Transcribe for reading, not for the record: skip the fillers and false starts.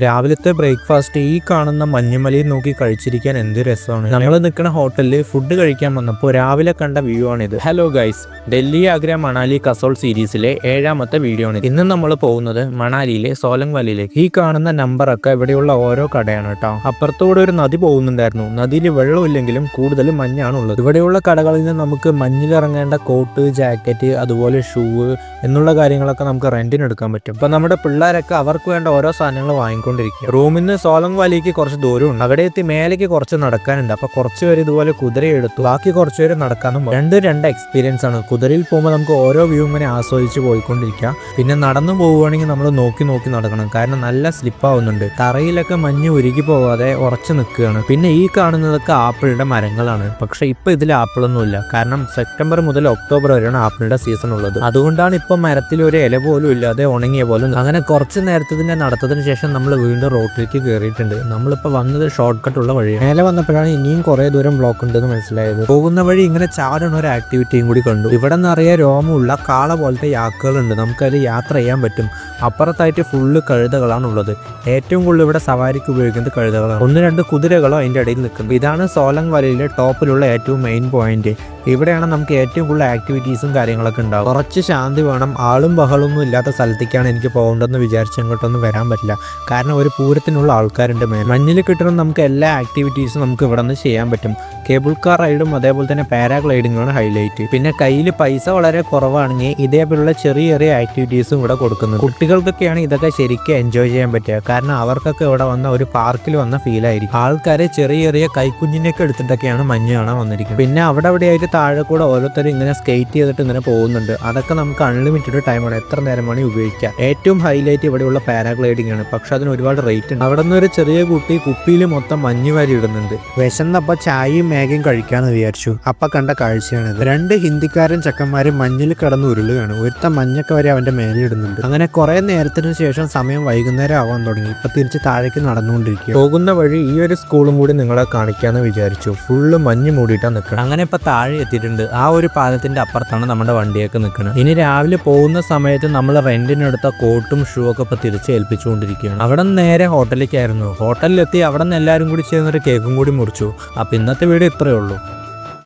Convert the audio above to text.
രാവിലത്തെ ബ്രേക്ക്ഫാസ്റ്റ് ഈ കാണുന്ന മഞ്ഞുമലയിൽ നോക്കി കഴിച്ചിരിക്കാൻ എന്ത് രസമാണ്. നമ്മൾ നിൽക്കുന്ന ഹോട്ടലിൽ ഫുഡ് കഴിക്കാൻ വന്നപ്പോൾ രാവിലെ കണ്ട വ്യൂ ആണിത്. ഹലോ ഗൈസ്, ഡൽഹി ആഗ്ര മണാലി കസോൾ സീരീസിലെ 7ാമത്തെ വീഡിയോ ആണ്. ഇന്ന് നമ്മൾ പോകുന്നത് മണാലിയിലെ സോലങ് വാലിയിലേക്ക്. ഈ കാണുന്ന നമ്പറൊക്കെ ഇവിടെയുള്ള ഓരോ കടയാണ് കേട്ടോ. അപ്പുറത്തൂടെ ഒരു നദി പോകുന്നുണ്ടായിരുന്നു. നദിയിൽ വെള്ളമില്ലെങ്കിലും കൂടുതൽ മഞ്ഞാണുള്ളത്. ഇവിടെയുള്ള കടകളിൽ നിന്ന് നമുക്ക് മഞ്ഞിലിറങ്ങേണ്ട കോട്ട്, ജാക്കറ്റ്, അതുപോലെ ഷൂ എന്നുള്ള കാര്യങ്ങളൊക്കെ നമുക്ക് റെന്റിന് എടുക്കാൻ പറ്റും. ഇപ്പൊ നമ്മുടെ പിള്ളേരൊക്കെ അവർക്ക് വേണ്ട ഓരോ സാധനങ്ങൾ വാങ്ങിക്കൊണ്ടിരിക്കും. റൂമിൽ നിന്ന് സോലങ് വാലിക്ക് കുറച്ച് ദൂരമുണ്ട്. അവിടെ എത്തി മേലേക്ക് കുറച്ച് നടക്കാനുണ്ട്. അപ്പൊ കുറച്ച് പേര് ഇതുപോലെ കുതിര എടുത്തു, ബാക്കി കുറച്ച് പേര് നടക്കാനും. രണ്ട് എക്സ്പീരിയൻസ് ആണ്. കുതിരയിൽ പോകുമ്പോൾ നമുക്ക് ഓരോ വ്യൂ ഇങ്ങനെ ആസ്വദിച്ച് പോയിക്കൊണ്ടിരിക്കാം. പിന്നെ നടന്നു പോവുകയാണെങ്കിൽ നമ്മൾ നോക്കി നടക്കണം, കാരണം നല്ല സ്ലിപ്പാവുന്നുണ്ട്. തറയിലൊക്കെ മഞ്ഞ് ഉരുകി പോവാതെ ഉറച്ചു നിൽക്കുകയാണ്. പിന്നെ ഈ കാണുന്നതൊക്കെ ആപ്പിളിന്റെ മരങ്ങളാണ്. പക്ഷെ ഇപ്പൊ ഇതിൽ ആപ്പിളൊന്നുമില്ല, കാരണം സെപ്റ്റംബർ മുതൽ ഒക്ടോബർ വരെയാണ് ആപ്പിളിന്റെ സീസൺ ഉള്ളത്. അതുകൊണ്ടാണ് ഇപ്പൊ മരത്തിൽ ഒരു ഇല പോലും ഇല്ലാതെ ഉണങ്ങിയ പോലും. അങ്ങനെ കുറച്ച് നേരത്തിന്റെ നടത്തതിന് ശേഷം നമ്മൾ വീണ്ടും റോഡിലേക്ക് കയറിയിട്ടുണ്ട്. നമ്മളിപ്പോൾ വന്നത് ഷോർട്ട് കട്ട് ഉള്ള വഴിയാണ്. മേലെ വന്നപ്പോഴാണ് ഇനിയും കുറേ ദൂരം ബ്ലോക്ക് ഉണ്ടെന്ന് മനസ്സിലായത്. പോകുന്ന വഴി ഇങ്ങനെ ചാടുന്ന ഒരു ആക്ടിവിറ്റിയും കൂടി കണ്ടു. ഇവിടെ നിറയെ രോമമുള്ള കാള പോലത്തെ യാക്കുകളുണ്ട്. നമുക്കതിൽ യാത്ര ചെയ്യാൻ പറ്റും. അപ്പുറത്തായിട്ട് ഫുള്ള് കഴുതകളാണുള്ളത്. ഏറ്റവും കൂടുതൽ ഇവിടെ സവാരിക്ക് ഉപയോഗിക്കുന്നത് കഴുതകളാണ്. 1-2 കുതിരകളോ അതിൻ്റെ ഇടയിൽ നിൽക്കുന്നത്. ഇതാണ് സോലങ് വാലിയിലെ ടോപ്പിലുള്ള ഏറ്റവും മെയിൻ പോയിന്റ്. ഇവിടെയാണ് നമുക്ക് ഏറ്റവും കൂടുതൽ ആക്ടിവിറ്റീസും കാര്യങ്ങളൊക്കെ ഉണ്ടാവും. കുറച്ച് ശാന്തി വേണം. ആളും ബഹളമൊന്നും ഇല്ലാത്ത സ്ഥലത്തേക്കാണ് എനിക്ക് പോകേണ്ടതെന്ന് വിചാരിച്ച് അങ്ങോട്ടൊന്നും വരാൻ പറ്റില്ല, കാരണം ഒരു പൂരത്തിനുള്ള ആൾക്കാരുണ്ട്. മഞ്ഞിൽ കിട്ടുന്ന നമുക്ക് എല്ലാ ആക്ടിവിറ്റീസും നമുക്ക് ഇവിടെ നിന്ന് ചെയ്യാൻ പറ്റും. കേബിൾ കാർ റൈഡും അതേപോലെ തന്നെ പാരാഗ്ലൈഡിങ്ങാണ് ഹൈലൈറ്റ്. പിന്നെ കയ്യിൽ പൈസ വളരെ കുറവാണെങ്കിൽ ഇതേപോലുള്ള ചെറിയ ആക്ടിവിറ്റീസും ഇവിടെ കൊടുക്കുന്നത്. കുട്ടികൾക്കൊക്കെയാണ് ഇതൊക്കെ ശരിക്കും എൻജോയ് ചെയ്യാൻ പറ്റുക, കാരണം അവർക്കൊക്കെ ഇവിടെ വന്ന ഒരു പാർക്കിൽ വന്ന ഫീലായിരിക്കും. ആൾക്കാരെ ചെറിയ കൈക്കുഞ്ഞിനെയൊക്കെ എടുത്തിട്ടൊക്കെയാണ് മഞ്ഞ് കാണാൻ വന്നിരിക്കുന്നത്. പിന്നെ അവിടെ താഴെ കൂടെ ഓരോരുത്തരും ഇങ്ങനെ സ്കേറ്റ് ചെയ്തിട്ട് ഇങ്ങനെ പോകുന്നുണ്ട്. അതൊക്കെ നമുക്ക് അൺലിമിറ്റഡ് ടൈമാണ്, എത്ര നേരം വേണേ ഉപയോഗിക്കാം. ഏറ്റവും ഹൈലൈറ്റ് ഇവിടെയുള്ള പാരാഗ്ലൈഡിംഗ് ആണ്. പക്ഷെ അതിന് ഒരുപാട് റേറ്റ് ഉണ്ട്. അവിടെ നിന്ന് ഒരു ചെറിയ കുട്ടി കുപ്പിയിൽ മൊത്തം മഞ്ഞ് വാരി ഇടുന്നുണ്ട്. വിശന്നപ്പോൾ ചായയും മാഗിയും കഴിക്കാന്ന് വിചാരിച്ചു. അപ്പൊ കണ്ട കാഴ്ചയാണിത്. 2 ഹിന്ദിക്കാരൻ ചെക്കന്മാരും മഞ്ഞിൽ കിടന്ന് ഉരുളുകയാണ്. ഒരുത്ത മഞ്ഞൊക്കെ വരെ അവന്റെ മേലെ ഇടുന്നുണ്ട്. അങ്ങനെ കുറെ നേരത്തിന് ശേഷം സമയം വൈകുന്നേരം ആവാൻ തുടങ്ങി. ഇപ്പൊ തിരിച്ച് താഴേക്ക് നടന്നുകൊണ്ടിരിക്കുക. പോകുന്ന വഴി ഈ ഒരു സ്കൂളും കൂടി നിങ്ങളെ കാണിക്കാന്ന് വിചാരിച്ചു. ഫുള്ള് മഞ്ഞ് മൂടിയിട്ടാ നിൽക്കണം. അങ്ങനെ ഇപ്പൊ താഴെ എത്തിയിട്ടുണ്ട്. ആ ഒരു പാലത്തിന്റെ അപ്പുറത്താണ് നമ്മുടെ വണ്ടിയൊക്കെ നിൽക്കുന്നത്. ഇനി രാവിലെ പോകുന്ന സമയത്ത് നമ്മൾ റെന്റിനെടുത്ത കോട്ടും ഷൂ ഒക്കെ ഇപ്പൊ തിരിച്ച് ഏൽപ്പിച്ചുകൊണ്ടിരിക്കുകയാണ്. അവിടെ നിന്ന് നേരെ ഹോട്ടലിലേക്കായിരുന്നു. ഹോട്ടലിലെത്തി അവിടെ നിന്ന് എല്ലാവരും കൂടി ചേർന്നൊരു കേക്കും കൂടി മുറിച്ചു. അപ്പൊ ഇന്നത്തെ വീഡിയോ ഇത്രയേ ഉള്ളൂ.